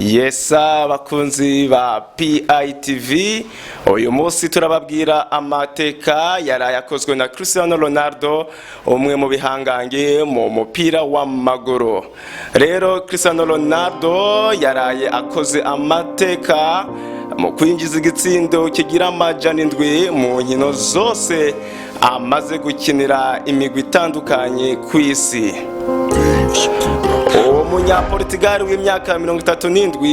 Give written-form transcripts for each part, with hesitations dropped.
Yesa bakunzi ba PITV, uyu munsi turababwira amateka yaraye akozwe na Cristiano Ronaldo, umwe mu bihangange mu mupira w'amaguru. Rero Cristiano Ronaldo yaraye akoze amateka mu kwinjiza igitsindo kigira amajana 7 mu nkino zose amaze gukinira imigwi itandukanye ku isi. Umunyaportugal w'imyaka 37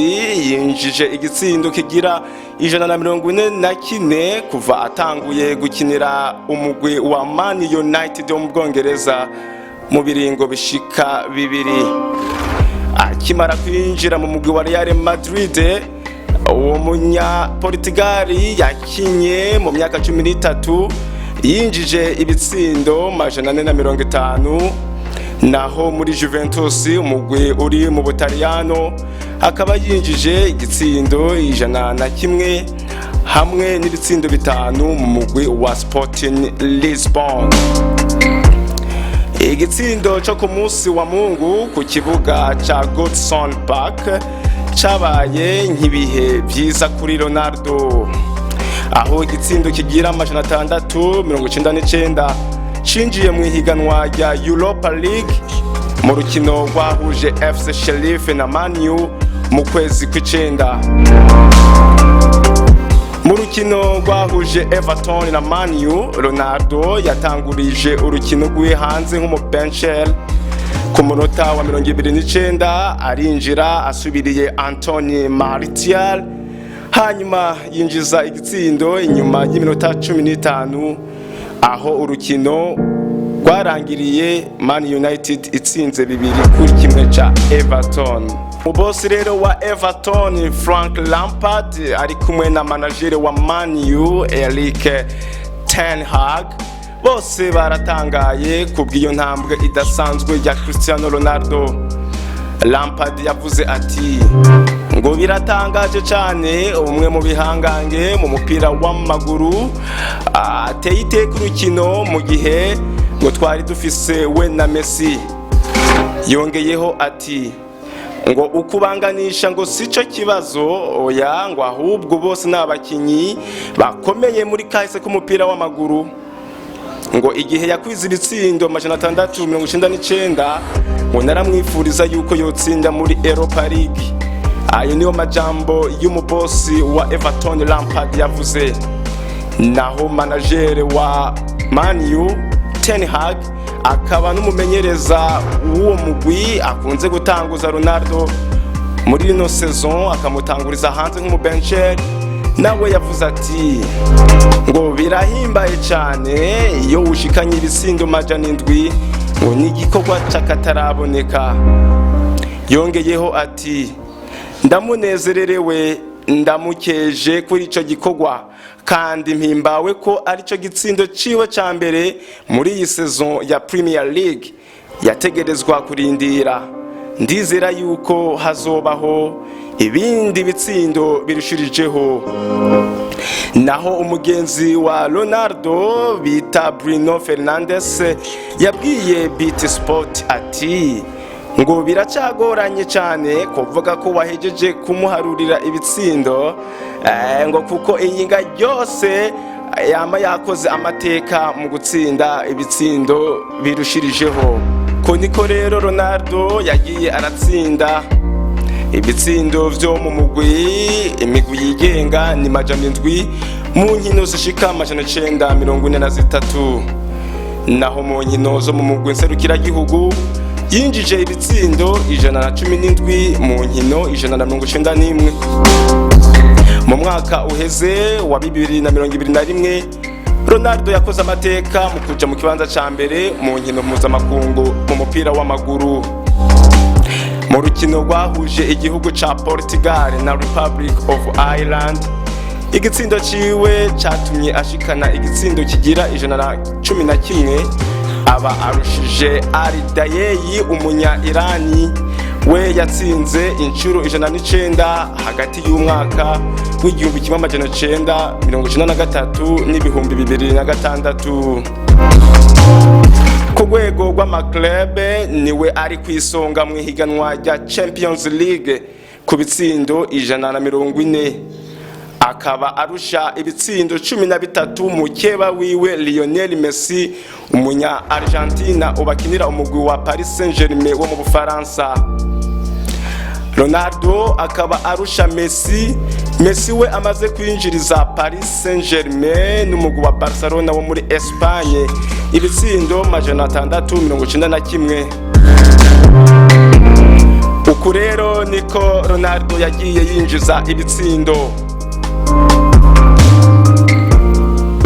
yinjije igitsindo kigira 144 kuva atanguye gukinira umugwi wa Man United wo mu Bwongereza mu biringo bishika 2. Akimara kwinjira mu mugwi wa Real Madrid, uwo munyaportugal yakinye mu myaka 13 yinjije ibitsindo 450. Naho muri Juventus umugwi uri mu Butaliyano akaba yinjije igitsindo 101 hamwe n'ibitsindo 5 mu mugwi wa Sporting Lisbon. Igitsindo cyo ku munsi wa Mungu ku kibuga ca Goodson Park cabaye nk'ibihe byiza kuri Ronaldo, aho igitsindo kigira 699 cinjiye mu ihiganwa rya Europa League mu rukino rwahuje FC Sheriff na Man U mu kwezi kw'icenda. Mu rukino rwahuje Everton na Man U, Ronaldo yatangurije urukino rwe hanze nk'umubencher ku munota wa 29 arinjira asubiriye Anthony Martial, hanyuma yinjiza igitsindo inyuma y'iminota 15 aho urukino rwarangiriye Man United itsinze 2-1 ca Everton. Umubosi rero wa Everton Frank Lampard ari kumwe na manager wa Man U Erik ten Hag bose baratangaye kubw'iyo ntambwe idasanzwe ya Cristiano Ronaldo. Lampard yavuze ati ngo biratangaje cyane umwe mu bihangange mu mupira w'amaguru ateye iteka urukino mu gihe ngo twari dufise we na Messi. Yongeyeho ati ngo ukubanganisha ngo sico kibazo, oya ngo ahubwo bose n'abakinyi bakomeye muri kahise k'umupira w'amaguru. Ngo igihe yakwiza ibitsindo 699 ngo naramwifuriza yuko yotsinda muri Europa League. Ayo niyo majambo y'umubosi wa Everton Lampard yavuze. Naho manager wa Man U Ten Hag akaba n'umumenyereza w'uwo mugwi akunze gutanguza Ronaldo muri ino saison akamutanguriza hanze nk'umubencher, nawe yavuze ati ngo birahimbaye cyane iyo ushikanye ibitsindo 7 ngo ni igikorwa cyakataraboneka. Yongeyeho ati ndamunezererewe ndamukeje kuri ico gikorwa kandi mpimbawe ko ari cyo gitsindo ciwe ca mbere muri iyi saison ya Premier League yategerezwa kurindira. Ndizera yuko hazobaho ibindi bitsindo birushirijeho. Naho umugenzi wa Ronaldo bita Bruno Fernandes yabwiye BT Sport ati ngo biracagoranye cyane kuvuga ko wahejeje kumuharurira ibitsindo ngo kuko iyinga yose yama yakoze amateka mu gutsinda ibitsindo birushirijeho. Ko niko rero Ronaldo yagiye aratsinda ibitsindo vyo mu mugwi imigwi yigenga ni 7 mu nkino zishika 943. Naho mu nkino zo mu mugwi nserukiragihugu yinjije ibitsindo 117 mu nkino 191. Mu mwaka uheze wa 2021 Ronaldo yakoze amateka mu kuja mu kibanza ca mbere mu nkino mpuzamakungu mu mupira w'amaguru. Mu rukino rwahuje igihugu ca Portugal na Republic of Ireland, igitsindo ciwe catumye ashikana igitsindo kigira 111 aba arushije Ayandi umunya Irani we yatsinze inshuro 109 hagati y'umwaka w'igihumbi 1993 n'ibihumbi 2006. Ku rwego rw'amaklube niwe ari kwisonga mu ihiganwa rya Champions League ku bitsindo 140, akaba arusha ibitsindo 13 mukeba wiwe Lionel Messi umunya Argentina ubakinira umugwi wa Paris Saint-Germain wo mu Bufaransa. Ronaldo akaba arusha Messi we amaze kwinjiriza Paris Saint-Germain n'umugwi wa Barcelona wo muri Espagne ibitsindo 691. Uku rero niko Ronaldo yagiye yinjiza ibitsindo.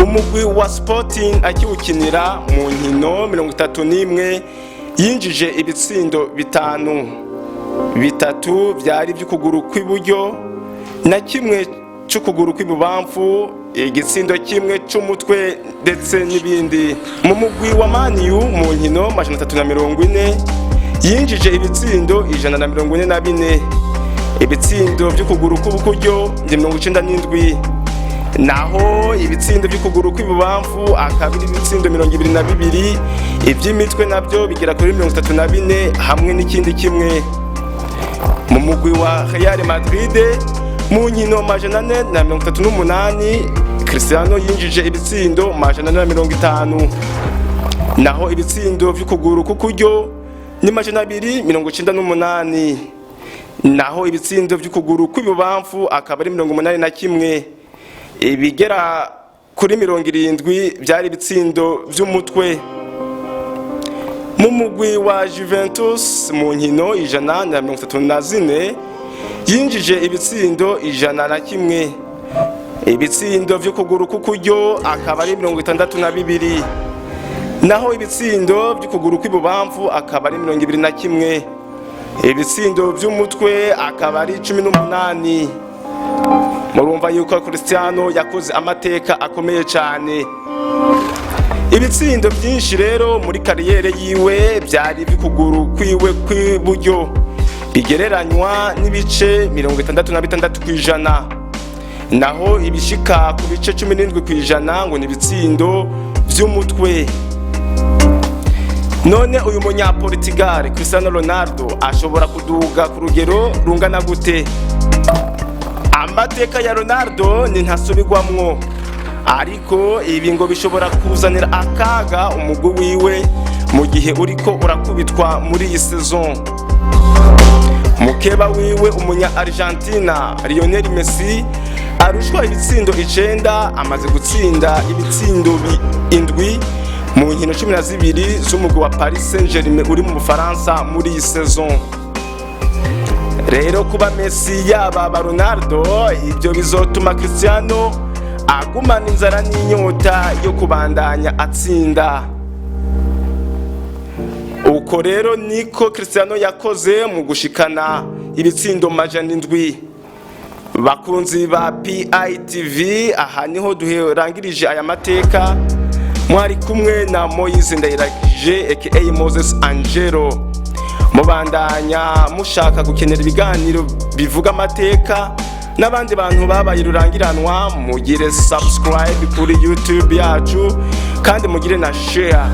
Umugwi wa Sporting akiwukinira mu nkino 31 yinjije ibitsindo 5 byari by'ukuguru kw'iburyo na kimwe cy'ukuguru kw'ibubamfu, igitsindo kimwe cy'umutwe ndetse n'ibindi. Mu mugwi wa Man U mu nkino 340 yinjije ibitsindo 144, ibitsindo by'ukuguru kw'iburyo 97, naho ibitsindo by'ukuguru kw'ibubamfu akabiri ibitsindo 22, iby'imitwe nabyo bigera kuri 34 hamwe n'ikindi kimwe. Mu mugwi wa Real Madrid mu nkino 438 Cristiano yinjije ibitsindo 450, naho ibitsindo by'ukuguru kukuryo ni 298, naho ibitsindo by'ukuguru kw'ibubamfu akaba ari 81, ibigera kuri 70 byari ibitsindo by'umutwe. Mu mugwi wa Juventus mu nkino 134 yinjije ibitsindo 101, ibitsindo by'ukuguru kukuryo akaba ari 62, naho ibitsindo by'ukuguru kw'ibubamfu akaba ari 21, ibitsindo by'umutwe akaba ari 18. Murumva yuko Cristiano yakoze amateka akomeye cyane. Ibitsindo byinshi rero muri kariyere yiwe byari by'ukuguru kwiwe kw'iburyo bigereranywa n'ibice 66%, naho ibishika ku bice 17% ngo ni ibitsindo by'umutwe. None uyu munya Portugal Cristiano Ronaldo ashobora kuduga ku rugero rungana gute? Amateka ya Ronaldo ni ntasubirwamwo, ariko ibi ngo bishobora kuzanira akaga umugwi wiwe mu gihe uriko urakubitwa muri iyi saison. Mukeba wiwe umunya Argentina Lionel Messi arushwa ibitsindo 9, amaze gutsinda ibitsindo 7 mu nkino 12 z'umugwi wa Paris Saint-Germain uri mu Bufaransa muri iyi saison. Rero kuba Messi yaba Ronaldo ibyo bizotuma Cristiano agumana inzara n'inyota yo kubandanya atsinda. Uko rero niko Cristiano yakoze mu gushikana ibitsindo 700. Bakunzi ba PITV, aha niho duherangirije aya mateka. Mwari kumwe na Moise Ndayiragije aka Moses Angelo. Mubandanya mushaka gukenera ibiganiro bivuga amateka n'abandi bantu babaye rurangiranwa, mugire subscribe kuri YouTube yacu kandi mugire na share.